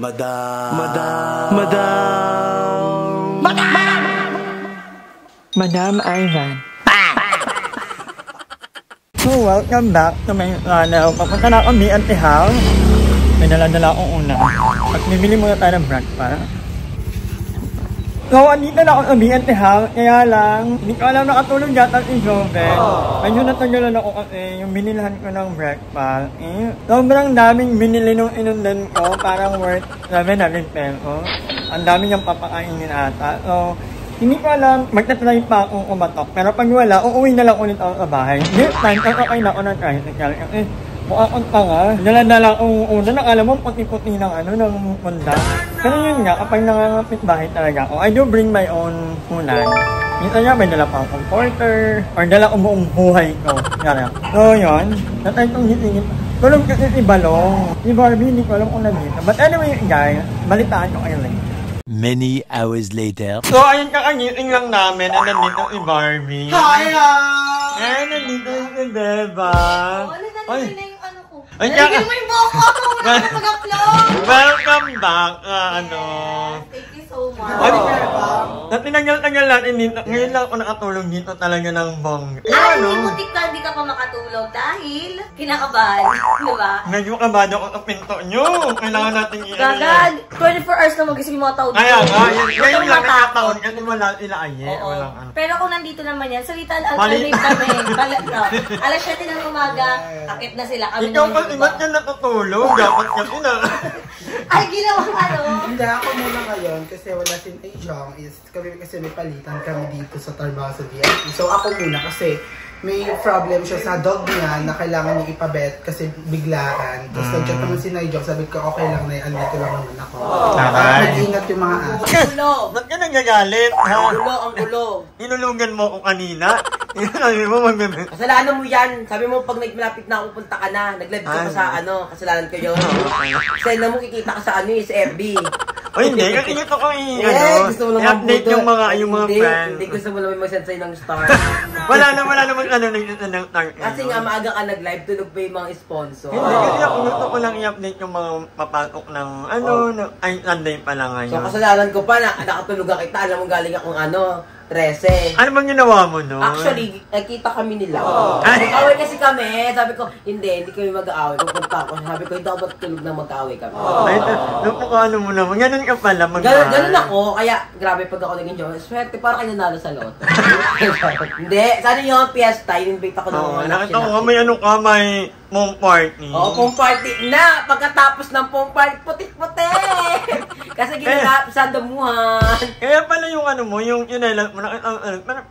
Madam. Madam Ivan. So, welcome back to my channel. Papunta na kami at ihaw. May dala-dala akong una. At bibili muna tayo ng breakfast. So, andito na ako kami at ihaw. Kaya lang, hindi ko alam nakatulog yata si Jove. Medyo natagalan ako kasi yung binilhan ko ng breakfast. Sobrang daming binili nung inundan ko. Parang worth 700 pesos. Ang dami niyang papakainin ata. So, hindi ko alam, magtatry pa akong kumatok. Pero pag wala, uuwi na lang ulit ako sa bahay. This time, kakakay na ako ng tricycle. Kasi mukha akong tanga. Dala-dala akong una. Nakala mo, puti-puti ng ng munda. Pero yun nga, kapag nangangapit bahay talaga ako, I do bring my own unan. Minsan nga, may dala pa akong porter. Or dala ko buong buhay ko. So yun, natay itong hitingin. Tulog kasi si Balong. Si Barbie, hindi ko alam kung nandito. But anyway, guys, balitaan ko kayo later. Many hours later. So, ayun kakangiting lang namin. And nandito si Barbie. Hi! Ay, nandito si Beba. Ay, na yung ano ko. Ay, nalagyan mo yung buhok ko. Wala na mag-upload. Welcome back. Thank you so much. At tinanggal-tanggal natin dito. Ngayon lang ako nakatulog dito talaga ng bong. Ay, butik ka, hindi ka pa makatulog dahil kinakabahan. Diba? Medyo kabado ako sa pinto nyo. Kailangan natin Gagad, 24 hours na magising yung mga tao dito. Kaya nga, ngayon lang nakataon kasi wala sila aye. Walang ano. Pero kung nandito naman yan, salitaan alternate kami. Alas 7 ng umaga, akit na sila. Kami ikaw kasi ba't ka natutulog? Dapat kasi na. Ay, ginawang ano? Hindi, ako muna ngayon kasi wala si Jong is kami kasi may palitan kami dito sa trabaho sa VIP. So ako muna kasi may problem siya sa dog niya na kailangan niya ipabet kasi biglaan. Tapos nag-chat naman si Nigel, sabi ko okay lang na andito lang naman ako. Nag-ingat yung mga aso. Gulo! Ba't ka nagagalit? Gulo, ang gulo. Inulugan mo ko kanina. Sabi mo magbebe. Kasalanan mo yan. Sabi mo pag malapit na ako punta ka na. Nag-live ka pa sa kasalanan ko yun. Send na mo kikita ka sa sa FB. O hindi, kasi gusto ko gusto mo naman i-update yung mga friends. Hindi gusto mo naman mag-send sa'yo ng star. wala naman nag-send ng star. Kasi nga maaga ka nag-live, tulog pa yung mga sponsor. Hindi, kasi ako gusto ko lang i-update yung mga papasok ng ay Sunday pa lang ngayon. So kasalanan ko pa na nakatulog ka kita, alam mo galing akong 13. Ano bang ginawa mo no? Actually, nakita kami nila. Mag-away kasi kami. Sabi ko, hindi kami mag-aaway. Pupunta ako. Sabi ko, hindi ako matulog na mag-aaway kami. Ay, napakaano mo naman. Ganun ka pala. Ganun ako. Kaya, grabe pag ako naging joke. Swerte, para kayo nanalo sa lot. Hindi. Sana yung fiesta, in-invite ako ng mga nakita ko may may mong party. Oo, pong party na. Pagkatapos ng pong party, putik-puti. Kasi ginagap sa damuhan. Kaya pala yung yung lang,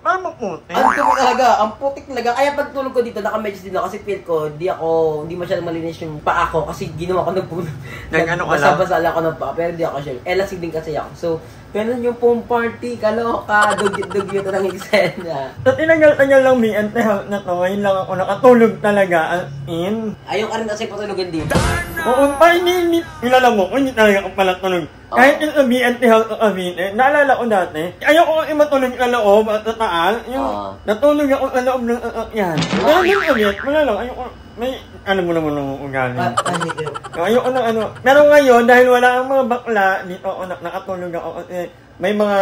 parang maputi. Ang tumi talaga, ang putik talaga. Kaya pag tulog ko dito, naka-medyas din ako kasi feel ko, hindi masyadong malinis yung paa ko kasi ginawa ko ng puno. Basa-basa lang ako ng paa, pero di ako sure. Lasing din kasi ako. So, ganun yung pong party, kaloka, dugyot ng eksena. So, tinanggal-tangal lang me and health na to. Ngayon lang ako nakatulog talaga Ayaw ka rin kasi patulogin dito. Oo, pa hindi kilala mo ko, hindi talaga ako pala tulog. Kahit yung sabi anti-health o naalala ko dati, ayaw ko kasi matulog sa loob at sa taas. Yung natulog ako sa loob ng yan. Pero yung ulit, wala lang, ayaw ko, may mo naman ng ugali. Ayaw ko ng Pero ngayon, dahil wala ang mga bakla, dito ako nakatulog ako kasi may mga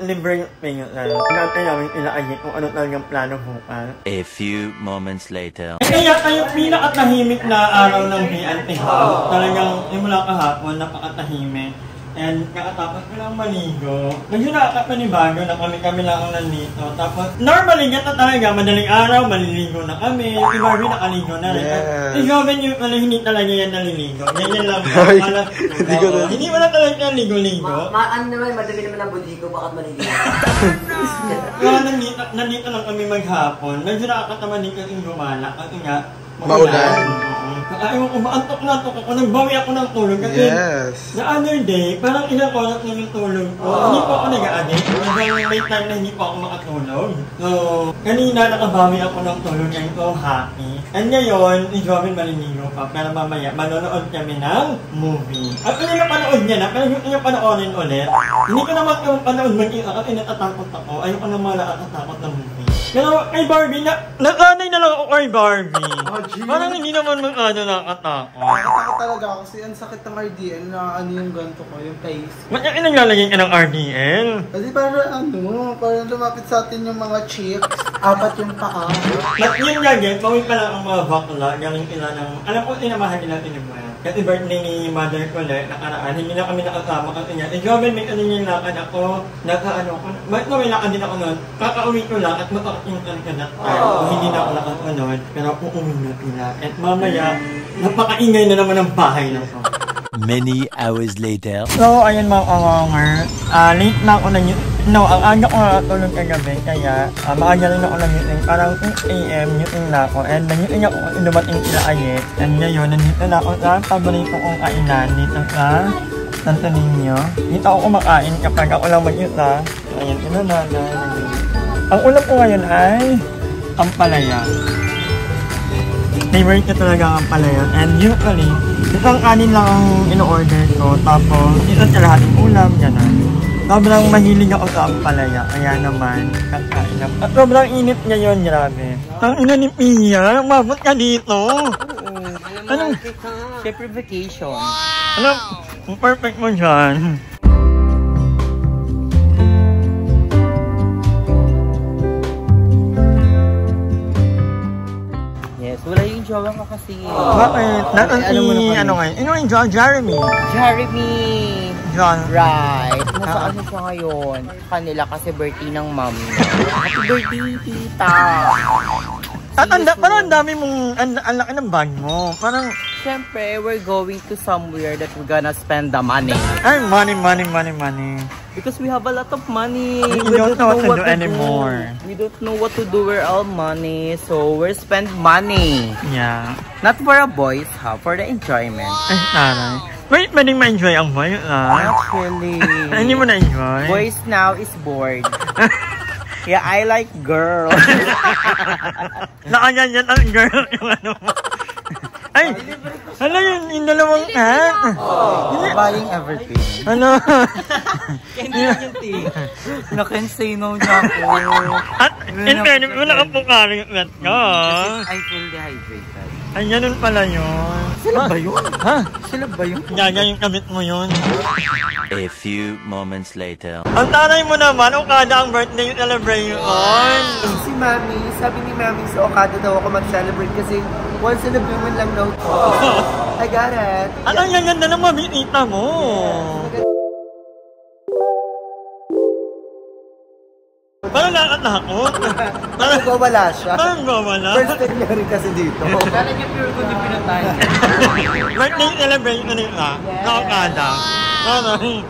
libreng things na natin namin ilaayit kung ano talagang plano bukas. A few moments later. Kaya yung pinakatahimik na araw ng anti-health, talagang mula kahapon, napakatahimik. And kakatapos ko lang maligo. Medyo nakakapanibago na kami lang ang nandito. Tapos, normally ganito talaga, madaling araw, maliligo na kami. Si Barbie nakaligo na rin. Si Joven yung hindi talaga yan naliligo. Ganyan lang. Hindi mo na talaga ligo-ligo. Ano naman, madali naman ang bundi ko, bakit maliligo? Kaya nandito lang kami maghapon. Medyo nakakatama din kasi gumala. Kasi nga, maulan. Ayaw ko, maantok na ako. Nagbawi ako ng tulog. Kasi the other day, parang ilang oras na yung tulog ko. Hindi po ako nag-a-addict. May time na hindi po ako makatulog. So, kanina nakabawi ako ng tulog. Ngayon ko happy. And ngayon, enjoyment maliligo pa. Pero mamaya, manonood kami ng movie. At kung napanood niya na, pero gusto niya panoorin ulit, hindi ko naman panood mag-iisa kasi natatakot ako. Ayoko na mala natatakot ng movie. Pero kay Barbie, nakanay na lang ako kay Barbie. Parang hindi naman nakatakot. Nakatakot talaga ako kasi ang sakit ng RDL na ano yung ganito ko, yung face. Ba't yung inaglalagay ka ng RDL? Kasi parang lumapit sa atin yung mga chicks. Apat yung paa. Ba't yung gagawin, pawin pa lang ang mga bakla, galing ila ng, alam ko, tinamahan nila tinimaya. Kasi birthday ni mother ko ulit, nakaraan, hindi na kami nakasama kasi nga. Eh, Joven, may ano yung lakad ako, nakaano ko, bakit na may lakad din ako nun? Kakauwi ko lang at matakot yung kankanak tayo. Hindi na ako nakakanon, pero uuwi na pila. At mamaya, napakaingay na naman ang bahay na ko. Many hours later. So, ayun mga kawanger, late na ako ang aga ko natulog kagabi, kaya maaga rin ako nag-meeting, parang 8 AM meeting na ako, and nag-meeting ako inumating sila Ayet, and ngayon, nandito na ako sa paborito kong kainan, dito sa Santo Niño. Dito ako kumakain kapag ako lang mag-isa. Ayun, ang ulam ko ngayon ay ampalaya. Favorite ko talaga ang ampalaya, and usually, isang kanin lang ang ino-order ko, tapos isang kalahating ulam, gano'n. Sobrang mahilig ako sa ampalaya, kaya naman, kakain lang. At sobrang init ngayon, grabe. Ang ina ni Pia, mabot ka dito. Anong? Siyempre vacation. Ano? Ang perfect mo dyan. Wala yung jowa ko kasi. Bakit? Nasaan si, ano ngayon? Ano yung John? Jeremy? Jeremy! John. Right. Nasaan siya ngayon? Kanila kasi birthday ng mom. Happy birthday, tita! Parang ang dami mong, ang laki ng bag mo. Parang, siyempre, we're going to somewhere that we're gonna spend the money. ay, money. Because we have a lot of money. We don't know what to do anymore. We don't know what to do with our money. So, we're spend money. Yeah. Not for a boys, ha? For the enjoyment. Ay, taray. Wait, pwedeng ma-enjoy ang boy, Actually. Hindi mo na-enjoy? Boys now is bored. Yeah, I like girls. Nakaganyan ang girl yung ano mo. Ay! Ano yun? Yung dalawang hat? Buying everything. Ano? No can say no niya ako. At, in fairness, wala kang pukaring at ka. I feel dehydrated. Ay, ganun pala yun. Sila ba yun? Ha? Sila ba yun? Gaga yung kabit mo yun. A few moments later. Ang taray mo naman, Okada ang birthday celebration. Si Mami, sabi ni Mami sa Okada daw ako mag-celebrate kasi once in a blue moon lang daw to. I got it. Ano yung ganda ng mabinita mo? Parang nakatakot. Parang wala siya. Parang gawala. First time niya rin kasi dito. Kala niyo pure good yung pinatay. Birthday celebration nila. Sa Okada. Taray.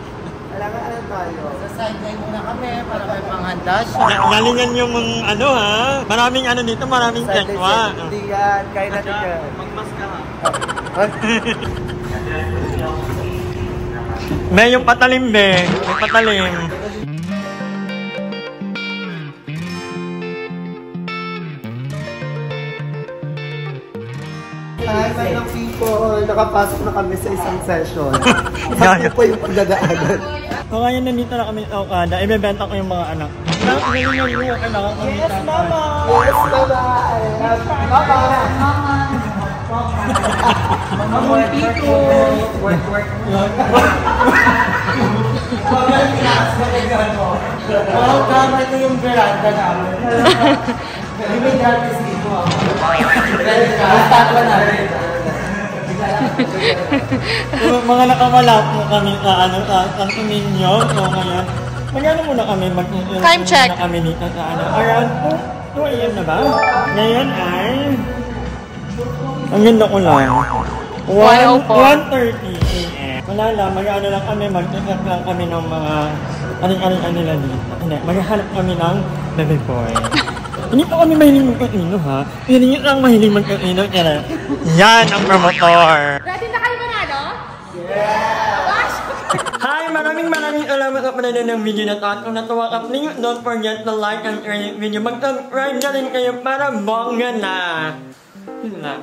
Alam tayo. Sa sideline muna kami para may panghanda siya. Galingan yung ano ha. Maraming ano dito, maraming tekwa. Hindi yan. Kaya natin yan. Magmaska ha. May yung patalim, be. May patalim. Hi, mga people. Nakapasok na kami sa isang session. Sakto po yung pagdadaanan. So ngayon nandito na kami sa Okada. Ibebenta ko yung mga anak. Galingan mo, kailangan kami. Yes, mama! Yes, mama! Mama! Mama, people! Work. Oh, tama ito yung veranda namin. Hindi may gratis dito ako. Tatlo na rin. Mga nakamalap mo kami sa ano, sa Santo Niño. So ngayon, magano muna kami, Time check. Muna kami dito sa ano, around 2 AM na ba? Ngayon ay, ang ganda ko lang. 1:30 AM. Wala lang, mag-ano lang kami, mag-check lang kami ng mga aning-aning nila dito. Hindi, maghahanap kami ng baby boy. Hindi pa kami mahiling magkakino ha. Hindi lang mahiling magkakino. Kaya yan ang promotor. Ready na kayo manalo? Yeah! Hi! Maraming salamat sa panonood ng video na ito. At kung natuwa ka, please don't forget to like and share this video. Mag-subscribe na rin kayo para bongga na. Yun na.